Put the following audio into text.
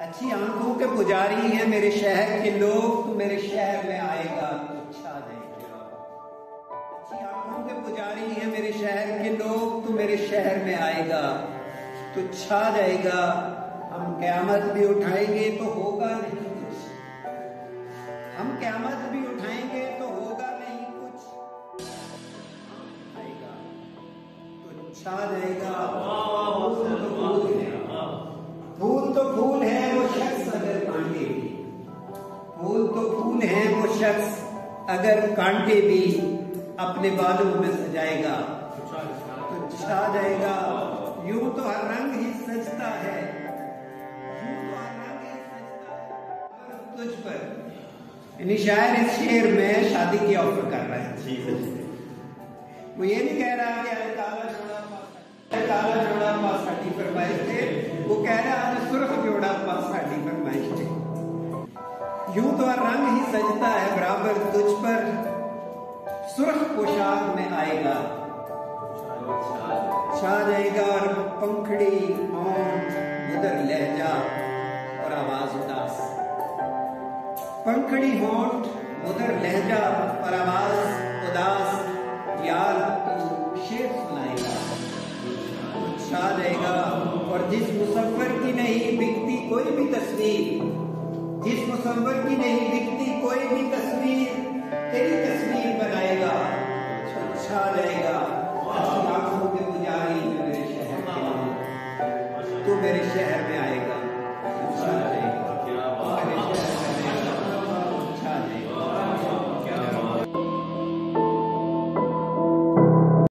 अच्छी आंखों के पुजारी हैं मेरे शहर के लोग, तू मेरे शहर में आएगा तो छा जाएगा। अच्छी आंखों के पुजारी हैं मेरे शहर के लोग, तू मेरे शहर में आएगा तो छा जाएगा। हम क़यामत भी उठाएंगे तो होगा नहीं कुछ, हम क़यामत भी उठाएंगे तो होगा नहीं कुछ, आएगा तो छा जाएगा। फूल तो फूल है वो शख्स अगर कांटे भी, फूल तो फूल है वो शख्स अगर कांटे भी अपने बालों में सजाएगा तो छा जाएगा। यूं तो हर रंग ही सजता है, यूं तो हर रंग ही सजता है तुझ पर। यानी शायर इस शेर में शादी की ऑफर कर रहा है। वो ये नहीं कह रहा कि काला जोड़ा पास साड़ी फरमाइश थे, वो कह रहा है सुर्ख जोड़ा पास साड़ी फरमाइश थे। यूं तो रंग ही सजता है बराबर तुझ पर, सुर्ख पोशाक में आएगा छा जाएगा। और पंखड़ी होंठ उधर लहजा और आवाज उदास, पंखड़ी होंठ उधर लहजा और आवाज उदास। यार तू शेर सुनाएगा छा जाएगा। और जिस मुसव्वर की नहीं बिकती कोई भी तस्वीर, जिस मुसव्वर की नहीं बिकती कोई भी तस्वीर, तेरी तस्वीर बनाएगा छा जाएगा।